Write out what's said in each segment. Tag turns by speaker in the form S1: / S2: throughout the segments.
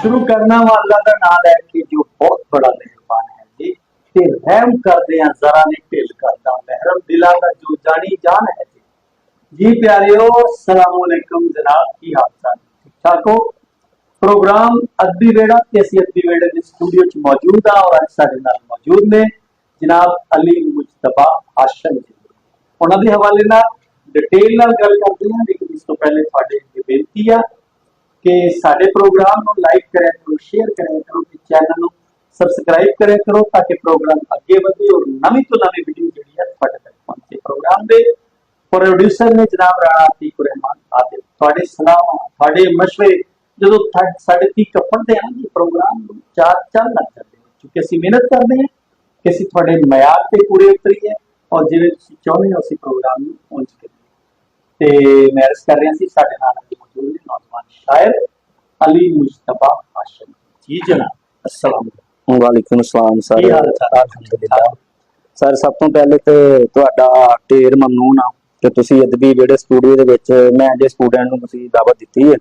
S1: शुरू करना वाला का नाम लैके जो बहुत बड़ा मेहरबान है जी ते रहम करदे हैं जरा ने ढिल करदा महरम दिला का जो जानी जान है जी प्यारियो अस्सलाम वालेकुम जनाब की हाल चाल ठीक ठाक हो। प्रोग्राम अद्धी वेड़ा ते असी अद्धी वेड़े दे स्टूडियो च मौजूद आ और अज साडे नाल मौजूद ने जनाब अली मुस्तफा हाशम जी। उन्हां दे हवाले नाल डिटेल नाल गल करदे हां, लेकिन इस तो पहले तुहाडे अगे बेनती आ कि साडे प्रोग्राम को लाइक करें करो, शेयर करें करो, चैनल को सबसक्राइब करें करो ताकि प्रोग्राम अगे बढ़े और नवी तो नवी वीडियो जी है तुहाडे तक पहुंचे। प्रोग्राम के प्रोड्यूसर ने जनाब राणा अतीक रहमान आदिल तुहाडे सलाह तुहाडे मशवरे जो साडे तक पढ़ते हैं जी प्रोग्राम चार चल लग जाते हैं क्योंकि असीं मेहनत करते हैं कि असीं तुहाडे मयार ते पूरे उतरीए और जिवें तुसीं चाहुंदे हो असीं प्रोग्राम नूं पहुंच करीए। ते मैं अर्ज कर रहा सी साडे नाल मौजूद ने नौजवान शायर अली मुस्तफा हाशम जी। जनाब अस्सलाम
S2: वालेकुम अस्सलाम सर।
S1: की हाल चाल?
S2: अल्हम्दुलिल्लाह सर, सब तो पहले तो तुहाडा ढेर ममनून आ कि तुसीं अदबी वेड़े स्टूडियो दे विच मैं जे स्टूडेंट नूं तुसीं दावत दित्ती है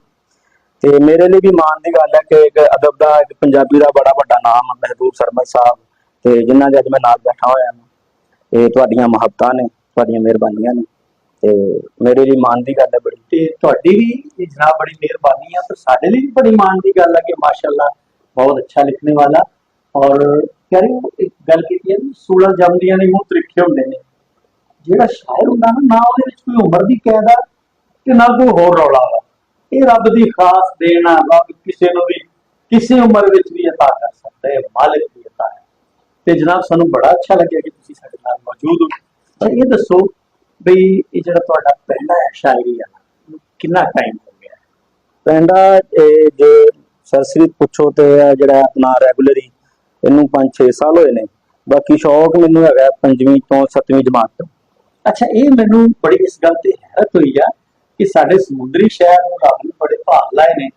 S2: ते मेरे लिए भी माण दी गल है कि एक अदब दा एक पंजाबी दा बड़ा वड्डा नाम महबूब सरमद साहब ते जिन्हां दे अज मैं नाल बैठा होया हां ते तुहाडीआं मुहब्बतां ने तुहाडीआं मेहरबानियां ने ते मेरे लिए मान दी गल है बड़ी।
S1: ते तुहाडी भी जनाब बड़ी मेहरबानी है तो साडे लिए भी बड़ी मान दी गल है कि माशाअल्लाह बहुत अच्छा लिखने वाला। और कह रहे एक गल की है 16 जमदियां ने मूंह त्रिखे हुंदे ने जेड़ा शायर हुंदा ना ਉਹਦੇ ਵਿੱਚ कोई उम्र दी कैद आ ते ना कोई होर रौला वा। ਇਹ ਰੱਬ ਦੀ ਖਾਸ ਦੇਣ ਆ, ਰੱਬ ਕਿਸੇ ਨੂੰ ਵੀ ਕਿਸੇ ਉਮਰ ਵਿੱਚ ਵੀ ਅਤਾ ਕਰ ਸਕਦਾ ਹੈ, ਮਾਲਿਕ ਦੀ ਅਤਾ ਹੈ। ਤੇ ਜਨਾਬ ਸਾਨੂੰ ਬੜਾ ਅੱਛਾ ਲੱਗਿਆ ਕਿ ਤੁਸੀਂ ਸਾਡੇ ਨਾਲ ਮੌਜੂਦ ਹੋ। ਇਹ ਦੱਸੋ ਬਈ ਇਹ ਜਿਹੜਾ ਤੁਹਾਡਾ ਪਹਿਲਾ ਸ਼ਾਇਰੀ ਆ ਕਿੰਨਾ ਟਾਈਮ ਹੋ ਗਿਆ?
S2: ਪਿੰਡਾ ਜੇ ਸਰਸਰੀ ਪੁੱਛੋ ਤੇ ਜਿਹੜਾ ਆਪਣਾ ਰੈਗੂਲਰੀ ਇਹਨੂੰ 5-6 ਸਾਲ ਹੋਏ ਨੇ। ਬਾਕੀ ਸ਼ੌਕ ਮੈਨੂੰ ਹੈਗਾ 5ਵੀਂ ਤੋਂ 7ਵੀਂ ਜਮਾਤ ਤੋਂ।
S1: ਅੱਛਾ, ਇਹ ਮੈਨੂੰ ਬੜੀ ਇਸ ਗੱਲ ਤੇ ਹੈਰਤ ਹੋਈ ਆ ਕਿ ਸਾਡੇ ਸਮੁੰਦਰੀ ਸ਼ਹਿਰ ਨੂੰ ਰੱਬ ਨੇ ਬੜੇ ਭਾਗ ਲਾਏ ਨੇ।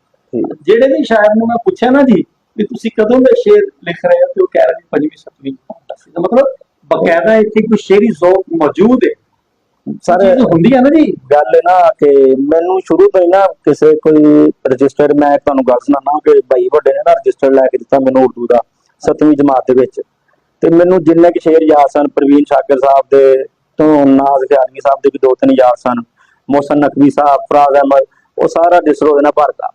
S1: ਜਿਹੜੇ ਵੀ ਸ਼ਾਇਰ ਨੂੰ ਮੈਂ ਪੁੱਛਿਆ ਨਾ ਜੀ ਵੀ ਤੁਸੀਂ ਕਦੋਂ ਦੇ ਸ਼ੇਰ ਲਿਖ ਰਹੇ ਹੋ ਤੇ ਉਹ ਕਹਿ ਰਹੇ 5ਵੀਂ 7ਵੀਂ ਜਮਾਤ। ਮਤਲਬ ਬਕਾਇਦਾ ਇੱਥੇ ਕੋਈ ਸ਼ੇਰੀ ਜ਼ੌਕ ਮੌਜੂਦ ਹੈ
S2: ਸਰ।
S1: ਹੁੰਦੀ ਹੈ ਨਾ ਜੀ
S2: ਗੱਲ ਨਾ ਕਿ ਮੈਨੂੰ ਸ਼ੁਰੂ ਤੋਂ ਹੀ ਨਾ ਕਿਸੇ ਕੋਈ ਰਜਿਸਟਰ ਮੈਂ ਤੁਹਾਨੂੰ ਗੱਲ ਸੁਣਾਉਣਾ ਕਿ ਭਾਈ ਵੱਡੇ ਨੇ ਨਾ ਰਜਿਸਟਰ ਲੈ ਕੇ ਦਿੱਤਾ ਮੈਨੂੰ ਉਰਦੂ ਦਾ 7ਵੀਂ ਜਮਾਤ ਦੇ ਵਿੱਚ ਤੇ ਮੈਨੂੰ ਜਿੰਨੇ ਕਿ ਸ਼ੇਰ ਯਾਦ ਸਨ ਪ੍ਰਵੀਨ ਸ਼ਾਕਿਰ ਸਾਹਿਬ ਦੇ ਤੋਂ ਨਾਜ਼ ਖਿਆਲਵੀ ਸਾਹਿਬ ਦੇ ਵੀ 2-3 ਯਾਦ ਸਨ, मोहसन नकवी साहब, फराज अहमद, वो सारा डिसर हो भरता।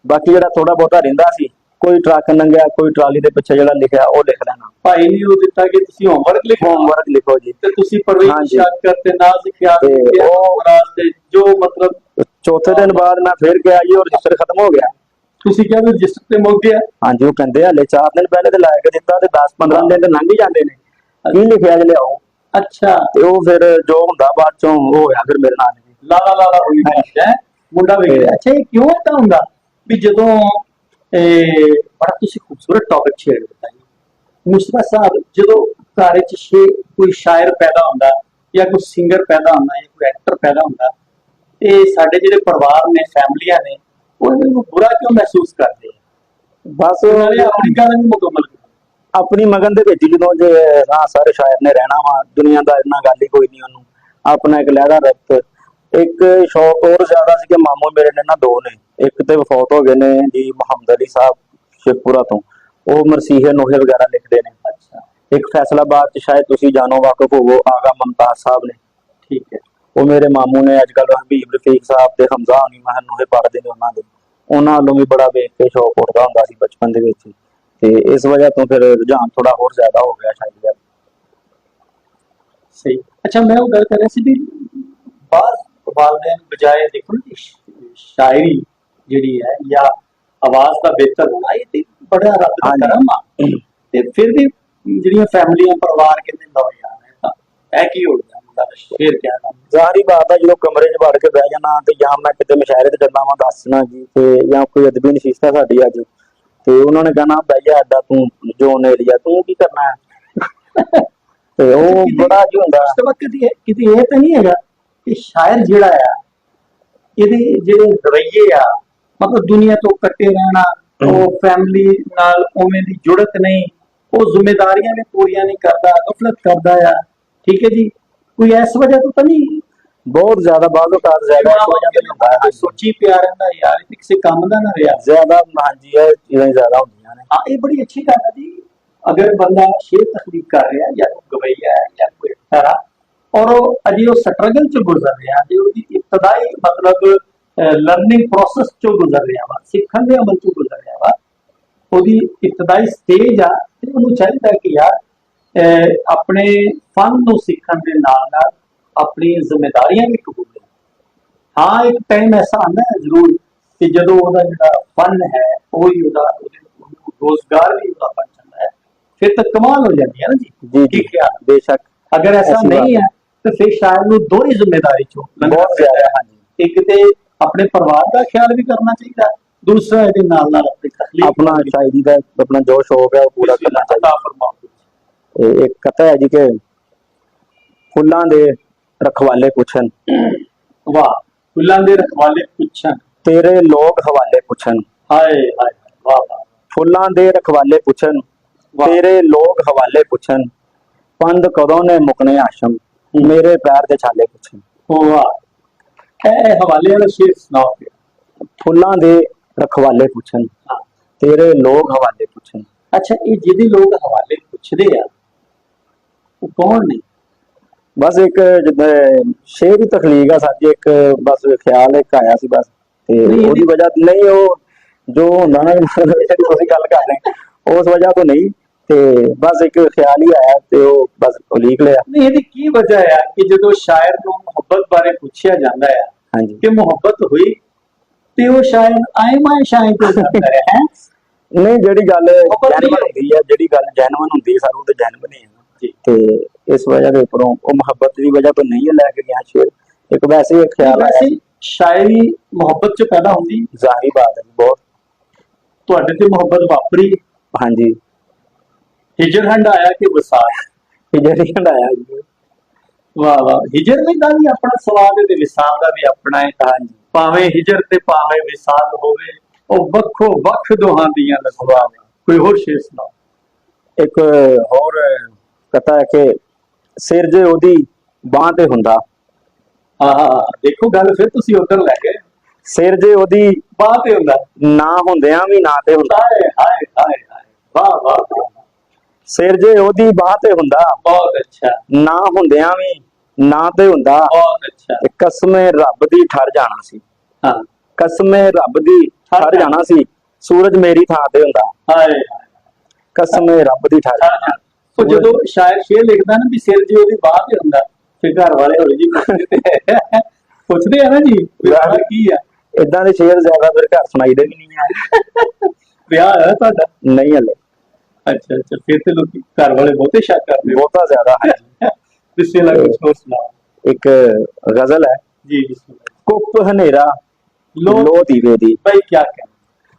S2: बाकी जो थोड़ा बहुता रहिंदा सी कोई ट्रक लंघिया कोई ट्राली के पिछे जो लिखा वो लिख लेना।
S1: भाई ने वो दिता कि तुसी होमवर्क लिखो,
S2: होमवर्क लिखो जी
S1: ते तुसी परवीन शाकिर ते नाज़ खियाल जो मतलब
S2: चौथे दिन बाद मैं फिर गया जी और रजिस्टर खत्म हो गया।
S1: तुसी क्या रजिस्टर ते मुक गया?
S2: हाँ जी, वो कहते हले 4 दिन पहले तो लै के दिता ते 10-15 दिन तो लंघ ही जाते हैं की लिखिया ज लियाओ। अच्छा, ते वो फिर जो हुंदा बाद चों वो होया फिर मेरे नाल
S1: ला ला ला ला होई है मुंडा वेख। अच्छा, ये क्यों इतना हुंदा भी जदों बड़ा तुसी खूबसूरत टॉपिक छेड़ दिता जी मुस्तफा साहब। जदों घर च कोई शायर पैदा हुंदा या कोई सिंगर पैदा हुंदा या कोई एक्टर पैदा हुंदा ते साडे जिहड़े परिवार ने फैमिलियां ने वो इन्हू बुरा क्यों महसूस करदे?
S2: बस
S1: अपनी गल नहीं मुकम्मल
S2: अपनी मगन दे विच जदों जे हाँ सारे शायर ने रहना वा दुनिया दा इन्ना गल ही कोई नहीं उन्होंने अपना एक लहदा रक्त एक शौक और ज्यादा सी कि मामू मेरे ने ना 2 ने एक तो वफौत हो गए ने जी मुहम्मद अली साहब शेखपुरा तो वो मरसीहे नोहे वगैरह लिखते हैं। अच्छा, एक फैसलाबाद शायद तुसी जानो वाकफ होवो आगा मुमताज साहब ने, ठीक है, वो मेरे मामू ने अजकल हबीब रफीक साहब ते हमजा होनी महर नोहे पढ़ते हैं उन्होंने वालों भी बड़ा वेख के शौक उठता हुंदा सी बचपन दे विच ते इस वजह तो फिर रुझान थोड़ा और ज्यादा हो गया शायद।
S1: सही। अच्छा, मैं वो गल कर रहा सी भी बात वालदैन बजाय देखो ना शायरी जिहड़ी है या आवाज का बेहतर होना ये ते बड़ा रब दा करम आ ते फिर भी जिहड़ियां फैमिलियां परिवार कहंदे लो यार है तां की हो गया मुंडा शेर कहना
S2: जाहिर बात है जो कमरे च वड़ के बह जाना ते या मैं किते मुशायरे ते जाना वा दसना जी ते या कोई अदबी नशीस्ता साडी अज ते उन्होंने कहना भैया अड्डा तू जोन एरिया तू की करना है ते वो बड़ा जो हुंदा
S1: किते ये तो नहीं हैगा कि शायर जिहड़ा आ इहदे जिहड़े रवैये आ मतलब दुनिया तो कट्टे रहना वो फैमिली नाल उवें दी जुड़त नहीं वो जिम्मेदारियां भी पूरियां नहीं करता गफलत करदा आ, ठीक है जी, कोई इस वजह तो नहीं
S2: ਬਹੁਤ ਜ਼ਿਆਦਾ ਬਾਅਦ ਔਕਾਤ ਜ਼ਿਆਦਾ ਇਸ ਵਜ੍ਹਾ ਤੇ ਹੁੰਦਾ ਹੈ।
S1: ਸੋਚੀ ਪਿਆ ਰਹਿੰਦਾ ਯਾਰ, ਇਹ ਕਿਸੇ ਕੰਮ ਦਾ ਨਾ ਰਿਹਾ
S2: ਜ਼ਿਆਦਾ ਹਾਂਜੀ ਇਹ ਚੀਜ਼ਾਂ ਜ਼ਿਆਦਾ ਹੁੰਦੀਆਂ ਨੇ।
S1: ਹਾਂ, ਇਹ ਬੜੀ ਅੱਛੀ ਗੱਲ ਹੈ ਜੀ। ਅਗਰ ਬੰਦਾ ਸ਼ੇਰ ਤਖਲੀਕ ਕਰ ਰਿਹਾ ਜਾਂ ਕੋਈ ਗਵਈਆ ਹੈ ਜਾਂ ਕੋਈ ਐਕਟਰ ਆ, ਔਰ ਉਹ ਅਜੇ ਉਹ ਸਟਰਗਲ ਚ ਗੁਜ਼ਰ ਰਿਹਾ ਤੇ ਉਹਦੀ ਇਬਤਦਾਈ ਮਤਲਬ ਲਰਨਿੰਗ ਪ੍ਰੋਸੈਸ ਚੋਂ ਗੁਜ਼ਰ ਰਿਹਾ ਵਾ, ਸਿੱਖਣ ਦੇ ਅਮਲ ਚੋਂ ਗੁਜ਼ਰ ਰਿਹਾ ਵਾ, ਉਹਦੀ ਇਬਤਦਾਈ ਸਟੇਜ ਆ, ਤੇ ਉਹਨੂੰ ਚਾਹੀਦਾ ਕਿ ਯਾਰ ਆਪਣੇ ਫਨ ਨੂੰ ਸਿੱਖਣ ਦੇ ਨਾਲ ਨਾਲ ਆਪਣੀ ਜ਼ਿੰਮੇਦਾਰੀਆਂ ਵੀ ਕਬੂਲੇ। ਹਾਂ, ਇੱਕ ਟਾਈਮ ਐਸਾ ਆਉਂਦਾ ਹੈ ਜ਼ਰੂਰ ਕਿ ਜਦੋਂ ਉਹਦਾ ਜਿਹੜਾ ਫਨ ਹੈ ਉਹੀ ਉਹਦਾ ਰੋਜ਼ਗਾਰ ਵੀ ਉਹਦਾ ਬਣ ਜਾਂਦਾ ਹੈ, ਫਿਰ ਤਾਂ ਕਮਾਲ ਹੋ ਜਾਂਦੀ ਹੈ ਨਾ ਜੀ।
S2: ਜੀ
S1: ਕੀ
S2: ਜੀ
S1: ਖਿਆਲ?
S2: ਬੇਸ਼ੱਕ।
S1: ਅਗਰ ਐਸਾ
S2: ऐसी
S1: नहीं
S2: बात
S1: है तो फिर शायर ਨੂੰ ਦੋਹਰੀ ਜ਼ਿੰਮੇਦਾਰੀ ਚੋਂ
S2: ਬਹੁਤ ਜ਼ਿਆਦਾ ਹੈ। ਹਾਂਜੀ,
S1: ਇੱਕ ਤੇ ਆਪਣੇ ਪਰਿਵਾਰ ਦਾ ਖਿਆਲ ਵੀ ਕਰਨਾ ਚਾਹੀਦਾ, ਦੂਸਰਾ ਇਹਦੇ ਨਾਲ ਨਾਲ ਆਪਣੀ ਤਕਲੀਫ
S2: ਆਪਣਾ ਸ਼ਾਇਰੀ ਦਾ ਆਪਣਾ ਜੋ ਸ਼ੌਕ ਹੈ ਉਹ ਪੂਰਾ ਕਰਨਾ ਚਾਹੀਦਾ। ਇਹ ਇੱਕ ਕਥਾ ਹੈ ਜੀ ਕਿ ਫੁੱਲਾਂ ਦੇ ਰਖਵਾਲੇ ਪੁੱਛਣ,
S1: ਵਾਹ, ਫੁੱਲਾਂ ਦੇ ਰਖਵਾਲੇ ਪੁੱਛਣ,
S2: ਤੇਰੇ ਲੋਕ ਹਵਾਲੇ ਪੁੱਛਣ।
S1: ਹਾਏ ਹਾਏ, ਵਾਹ ਵਾਹ,
S2: ਫੁੱਲਾਂ ਦੇ ਰਖਵਾਲੇ ਪੁੱਛਣ, ਤੇਰੇ ਲੋਕ ਹਵਾਲੇ ਪੁੱਛਣ, ਪੰਦ ਕਦੋਂ ਨੇ ਮੁਕਨੇ ਆਸ਼ਮ, ਮੇਰੇ ਪੈਰ ਦੇ ਛਾਲੇ ਪੁੱਛਣ।
S1: ਵਾਹ, ਇਹ ਹਵਾਲੇ ਵਾਲਾ ਸ਼ੇਰ ਸੁਣਾਓ।
S2: ਫੁੱਲਾਂ ਦੇ ਰਖਵਾਲੇ ਪੁੱਛਣ,
S1: ਹਾਂ,
S2: ਤੇਰੇ ਲੋਕ ਹਵਾਲੇ ਪੁੱਛਣ।
S1: ਅੱਛਾ, ਇਹ ਜਿਹਦੇ ਲੋਕ ਹਵਾਲੇ ਪੁੱਛਦੇ ਆ ਉਹ ਕੌਣ ਨੇ?
S2: ਬਸ ਇੱਕ ਜਿੱਦਾਂ ਸ਼ੇਰ ਦੀ ਤਖਲੀਕ ਆ ਸਾਡੀ, ਇੱਕ ਬਸ ਖਿਆਲ ਇੱਕ ਆਇਆ ਸੀ ਬਸ, ਤੇ ਉਹਦੀ ਵਜ੍ਹਾ ਨਹੀਂ ਉਹ ਜੋ ਹੁੰਦਾ ਨਾ ਜਿਹੜੀ ਤੁਸੀਂ ਗੱਲ ਕਰ ਰਹੇ ਉਸ ਵਜ੍ਹਾ ਤੋਂ ਨਹੀਂ, ਤੇ ਬਸ ਇੱਕ ਖਿਆਲ ਹੀ ਆਇਆ ਤੇ ਉਹ ਬਸ ਲਿਖ ਲਿਆ।
S1: ਨਹੀਂ, ਇਹਦੀ ਕੀ ਵਜ੍ਹਾ ਹੈ ਕਿ ਜਦੋਂ ਸ਼ਾਇਰ ਨੂੰ ਮੁਹੱਬਤ ਬਾਰੇ ਪੁੱਛਿਆ ਜਾਂਦਾ ਹੈ
S2: ਹਾਂਜੀ,
S1: ਕਿ ਮੁਹੱਬਤ ਹੋਈ ਤੇ ਉਹ ਸ਼ਾਇਰ ਆਏ ਮਾਏ ਸ਼ਾਇਰ ਤੋਂ ਕਰਦਾ ਹੈ।
S2: ਨਹੀਂ ਜਿਹੜੀ ਗੱਲ
S1: ਮੁਹੱਬਤ ਨਹੀਂ
S2: ਜੈਨੂਅਨ ਹੁੰਦੀ ਹੈ, ਜਿਹੜੀ ਗੱਲ ਜੈਨੂਅਨ ਹੁੰਦੀ ਹੈ ਸਾਨੂੰ ਤੇ ਜੈਨੂਅਨ ਹੀ ਹੈ
S1: ਜੀ।
S2: ਤੇ ਇਸ ਵਜ੍ਹਾ ਦੇ ਉੱਪਰੋਂ ਉਹ ਮੁਹੱਬਤ ਦੀ ਵਜ੍ਹਾ ਤੋਂ ਨਹੀਂ ਲੈ ਕੇ ਗਿਆ ਸ਼ੇਰ, ਇੱਕ ਵੈਸੇ ਇੱਕ ਖਿਆਲ ਆਇਆ।
S1: ਵੈਸੇ ਸ਼ਾਇਰੀ ਮੁਹੱਬਤ ਚ ਪੈਦਾ ਹੁੰਦੀ,
S2: ਜ਼ਾਹਿਰ ਬਾਤ ਹੈ ਬਹੁਤ।
S1: ਤੁਹਾਡੇ ਤੇ ਮੁਹੱਬਤ ਵਾਪਰੀ,
S2: ਹਾਂਜੀ,
S1: ਹਿਜਰ ਹੰਡ ਆਇਆ ਕਿ ਵਿਸਾਲ?
S2: ਜਿਹੜੀ ਹੰਡਾਇਆ ਜੀ।
S1: ਵਾਹ ਵਾਹ, ਹਿਜਰ ਵੀ ਦਾ ਵੀ ਆਪਣਾ ਸਵਾਦ ਹੈ ਤੇ ਵਿਸਾਲ ਦਾ ਵੀ ਆਪਣਾ ਹੈ।
S2: ਹਾਂਜੀ,
S1: ਭਾਵੇਂ ਹਿਜਰ ਤੇ ਭਾਵੇਂ ਵਿਸਾਲ ਹੋਵੇ, ਉਹ ਵੱਖੋ ਵੱਖ ਦੋਹਾਂ ਦੀਆਂ ਲਗਵਾਵੇ। ਕੋਈ ਹੋਰ ਸ਼ੇਰ ਸੁਣਾਓ।
S2: ਇੱਕ ਹੋਰ ਕਥਾ ਹੈ ਕਿ ਸਿਰ ਜੇ ਉਹਦੀ ਬਾਂਹ ਤੇ ਹੁੰਦਾ,
S1: ਹਾਂ, ਦੇਖੋ ਗੱਲ ਫਿਰ ਤੁਸੀਂ ਉਧਰ ਲੈ ਗਏ।
S2: ਸਿਰ ਜੇ ਉਹਦੀ
S1: ਬਾਹ ਤੇ ਹੁੰਦਾ,
S2: ਨਾ ਹੁੰਦਿਆਂ ਵੀ ਨਾ ਤੇ ਹੁੰਦਾ।
S1: ਹਾਏ ਹਾਏ ਹਾਏ ਹਾਏ, ਵਾਹ ਵਾਹ ਵਾਹ,
S2: ਸਿਰ ਜੇ ਉਹਦੀ ਬਾਂਹ ਤੇ ਹੁੰਦਾ,
S1: ਬਹੁਤ ਅੱਛਾ,
S2: ਨਾ ਹੁੰਦਿਆਂ ਵੀ ਨਾ ਤੇ ਹੁੰਦਾ,
S1: ਬਹੁਤ ਅੱਛਾ।
S2: ਤੇ ਕਸਮੇ ਰੱਬ ਦੀ ਠਰ ਜਾਣਾ ਸੀ।
S1: ਹਾਂ,
S2: ਕਸਮੇ ਰੱਬ ਦੀ ਠਰ ਜਾਣਾ ਸੀ, ਸੂਰਜ ਮੇਰੀ ਥਾਂ ਤੇ ਹੁੰਦਾ।
S1: ਹਾਏ,
S2: ਕਸਮੇ ਰੱਬ ਦੀ ਠਰ ਜਾਣਾ।
S1: ਉਹ ਜਦੋਂ ਸ਼ਾਇਰ ਸ਼ੇਰ ਲਿਖਦਾ ਨਾ ਵੀ ਸਿਰ ਜੀ ਉਹਦੀ ਬਾਹ ਤੇ ਹੁੰਦਾ, ਫਿਰ ਘਰ ਵਾਲੇ ਹੋਏ ਜੀ ਪੁੱਛਦੇ ਆ ਨਾ ਜੀ ਵਿਆਹ ਕੀ ਆ।
S2: ਏਦਾਂ ਦੇ ਸ਼ੇਰ ਜ਼ਿਆਦਾ ਫਿਰ ਘਰ ਸੁਣਾਈਦੇ ਵੀ ਨਹੀਂ ਆ।
S1: ਵਿਆਹ ਹੈ ਤੁਹਾਡਾ?
S2: ਨਹੀਂ ਹਲੇ।
S1: ਅੱਛਾ ਅੱਛਾ, ਫਿਰ ਤੇ ਲੋਕੀ ਘਰ ਵਾਲੇ ਬਹੁਤੇ ਸ਼ੱਕ ਕਰਦੇ ਹੋ।
S2: ਬਹੁਤਾ ਜ਼ਿਆਦਾ ਹੈ।
S1: ਪਿਛਲੇ ਲੱਗ ਕੁਝ ਹੋਰ ਸੁਣਾਓ।
S2: ਇੱਕ ਗਜ਼ਲ ਹੈ,
S1: ਜੀ
S2: ਕੁੱਪ ਹਨੇਰਾ ਲੋ ਦੀਵੇ ਦੀ,
S1: ਬਈ ਕੀ ਕਹਿਣਾ,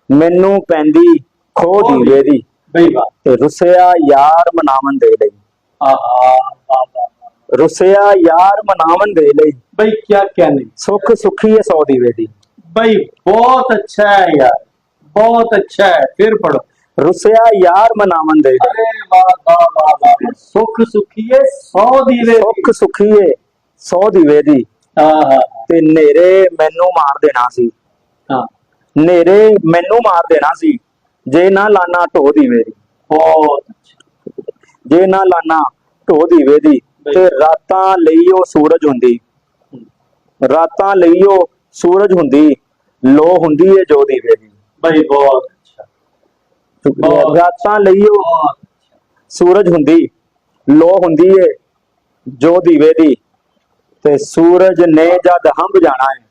S2: ਮੈਨੂੰ ਪੈਂਦੀ ਖੋ ਦੀਵੇ ਦੀ,
S1: ਬਈ ਵਾਹ,
S2: ਤੇ ਰੁੱਸਿਆ ਯਾਰ ਮਨਾਵਨ ਦੇ ਲਈ।
S1: ਆਹਾ, ਵਾਹ ਵਾਹ,
S2: ਰੁੱਸਿਆ ਯਾਰ ਮਨਾਵਨ ਦੇ ਲਈ,
S1: ਬਈ ਕੀ कहने,
S2: ਸੁੱਖ ਸੁਖੀ है 100 ਦੀਵੇ ਦੀ।
S1: भाई बहुत अच्छा है यार, बहुत अच्छा है, फिर पढ़ो।
S2: ਰੁੱਸਿਆ ਯਾਰ ਮਨਾਵਨ ਦੇ ਲਈ,
S1: अरे वाह वाह वाह वाह, सुख सुखिए 100 दीवे की।
S2: ਸੁੱਖ ਸੁਖੀਏ 100 ਦੀਵੇ ਦੀ,
S1: हाँ हाँ
S2: ਤੇ ਨੇਰੇ ਮੈਨੂੰ ਮਾਰ ਦੇਣਾ ਸੀ,
S1: हाँ,
S2: ਨੇਰੇ ਮੈਨੂੰ ਮਾਰ ਦੇਣਾ ਸੀ, ਜੇ ਨਾ ਲਾਨਾ ਢੋ ਦੀਵੇ ਦੀ,
S1: बहुत अच्छा,
S2: ਜੇ ਨਾ ਲਾਨਾ ਢੋ ਦੀਵੇ ਦੀ, ਤੇ ਰਾਤਾਂ ਲਈ ਉਹ ਸੂਰਜ ਹੁੰਦੀ, ਰਾਤਾਂ ਲਈ ਉਹ ਸੂਰਜ ਹੁੰਦੀ, ਲੋ ਹੁੰਦੀ ਏ ਜੋ ਦੀਵੇ ਦੀ।
S1: भाई बहुत अच्छा, ਬਹੁਤ
S2: ਰਾਤਾਂ ਲਈ ਉਹ
S1: बहुत अच्छा,
S2: ਸੂਰਜ ਹੁੰਦੀ, ਲੋ ਹੁੰਦੀ ਏ ਜੋ ਦੀਵੇ ਦੀ, ਤੇ ਸੂਰਜ ਨੇ ਜਦ ਹੰਭ ਜਾਣਾ ਹੈ।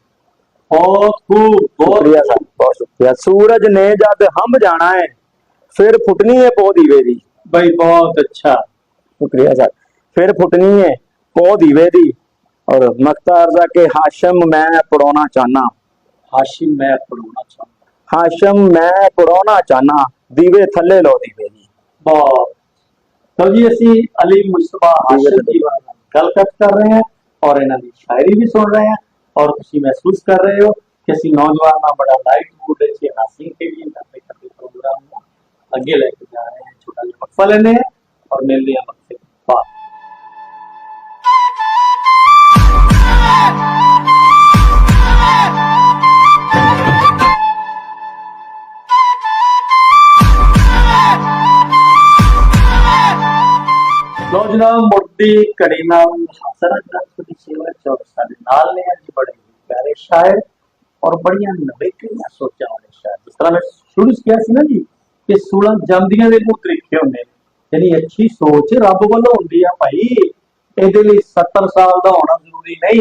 S1: बहुत खूब, बहुत
S2: ਸ਼ੁਕਰੀਆ ਸਰ, ਬਹੁਤ ਸ਼ੁਕਰੀਆ। ਸੂਰਜ ਨੇ ਜਦ ਹੰਭ ਜਾਣਾ ਹੈ, ਫਿਰ ਫੁੱਟਣੀ ਹੈ ਪੋ ਦੀਵੇ ਦੀ।
S1: भाई बहुत अच्छा,
S2: शुक्रिया सर। फिर फुटनी है पो दीवे दी, और मख्तार दा के हाशम मैं पढ़ाना चाहना,
S1: हाशिम मैं पढ़ाना चाहूँ,
S2: हाशम मैं पढ़ाना चाहना, दीवे थले लो दीवे दी।
S1: बहुत। तो जी असी अली मुस्तफा हाशिम की गलकत कर रहे हैं और इन्हों की शायरी भी सुन रहे हैं, और तुम महसूस कर रहे हो कि असी नौजवान का बड़ा लाइट मूड है, हासिल के लिए करते करते प्रोग्राम को अगे लेके जा रहे हैं। छोटा जिहा वक्फा लेने हैं और मिलते हैं वक्त बाद। ਲੋ ਜਨਾਬ, ਮੁਰਦੀ ਘੜੀ ਨਾਲ ਹਾਜ਼ਰ ਹਾਂ ਜਨਾਬ ਤੁਹਾਡੀ ਸੇਵਾ ਚ, ਔਰ ਸਾਡੇ ਨਾਲ ਨੇ ਅੱਜ ਬੜੇ ਹੀ ਪਿਆਰੇ ਸ਼ਾਇਰ ਔਰ ਬੜੀਆਂ ਨਵੇਕਲੀਆਂ ਸੋਚਾਂ ਵਾਲੇ ਸ਼ਾਇਰ। ਜਿਸ ਤਰ੍ਹਾਂ ਮੈਂ ਸ਼ੁਰੂ ਚ ਕਿਹਾ ਸੀ ਨਾ ਜੀ ਕਿ 16 ਜੰਮਦੀਆਂ ਦੇ ਮੂੰਹ ਤਰੀਕੇ ਹੁੰਦੇ ਨੇ, ਯਾਨੀ ਅੱਛੀ ਸੋਚ ਰੱਬ ਵੱਲੋਂ ਹੁੰਦੀ ਆ ਭਾਈ। ਇਹਦੇ ਲਈ 70 ਸਾਲ ਦਾ ਹੋਣਾ ਜ਼ਰੂਰੀ ਨਹੀਂ,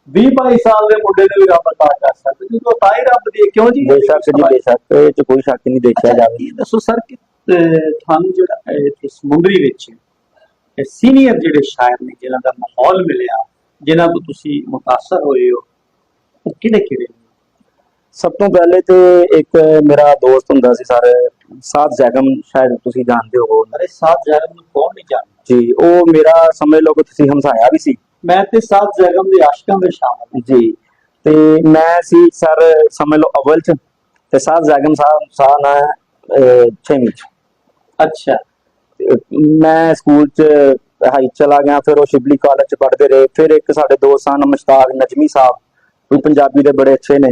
S1: 20-22 ਸਾਲ ਦੇ ਮੁੰਡੇ ਦੇ ਵੀ ਰੱਬ ਅਤਾ ਕਰ ਸਕਦੇ, ਕਿਉਂਕਿ ਤਾਂ ਹੀ ਰੱਬ ਦੀ ਕਿਉਂ ਜੀ।
S2: ਬੇਸ਼ੱਕ ਜੀ, ਬੇਸ਼ੱਕ ਇਹ ਚ ਕੋਈ ਸ਼ੱਕ ਨਹੀਂ ਦੇਖਿਆ ਜਾਵੇ।
S1: ਇਹ ਦੱਸੋ ਸਰ ਕਿ ਤੁਹਾਨੂੰ ਜਿਹੜਾ ਇੱਥੇ ਸਮੁੰਦਰੀ ਵਿੱਚ ਸੀਨੀਅਰ ਜਿਹੜੇ ਸ਼ਾਇਰ ਨੇ, ਜਿਨ੍ਹਾਂ ਦਾ ਮਾਹੌਲ ਮਿਲਿਆ, ਜਿਨ੍ਹਾਂ ਤੋਂ ਤੁਸੀਂ ਮੁਤਾਸਰ ਹੋਏ ਹੋ, ਉਹ ਕਿਹੜੇ ਕਿਹੜੇ ਨੇ?
S2: ਸਭ ਤੋਂ ਪਹਿਲੇ ਤੇ ਇੱਕ ਮੇਰਾ ਦੋਸਤ ਹੁੰਦਾ ਸੀ ਸਰ, ਸਾਦ ਜ਼ੈਗਮ, ਸ਼ਾਇਦ ਤੁਸੀਂ ਜਾਣਦੇ ਹੋ।
S1: ਅਰੇ ਸਾਦ ਜ਼ੈਗਮ ਨੂੰ ਕੌਣ ਨਹੀਂ ਜਾਣਦਾ
S2: ਜੀ, ਉਹ ਮੇਰਾ ਸਮਝ ਲਓ ਕਿ ਤੁਸੀਂ ਹਮਸਾਇਆ ਵੀ ਸੀ।
S1: ਮੈਂ ਤੇ ਸਾਦ ਜ਼ੈਗਮ ਦੇ ਆਸ਼ਕਾਂ ਵਿੱਚ ਸ਼ਾਮਲ
S2: ਜੀ, ਤੇ ਮੈਂ ਸੀ ਸਰ ਸਮਝ ਲਓ ਅਵਲ ਚ, ਤੇ ਸਾਦ ਜ਼ੈਗਮ ਸਾਹਿਬ ਨਾ 6ਵੀਂ ਚ।
S1: ਅੱਛਾ।
S2: ਮੈਂ ਸਕੂਲ ਚ ਹਾਈ ਚਲਾ ਗਿਆ, ਫਿਰ ਉਹ ਸ਼ਿਬਲੀ ਕਾਲਜ ਚ ਪੜ੍ਹਦੇ ਰਹੇ। ਫਿਰ ਇੱਕ ਸਾਡੇ ਦੋਸਤ ਸਨ ਮੁਸ਼ਤਾਕ ਨਜਮੀ ਸਾਹਿਬ, ਉਹ ਪੰਜਾਬੀ ਦੇ ਬੜੇ ਅੱਛੇ ਨੇ।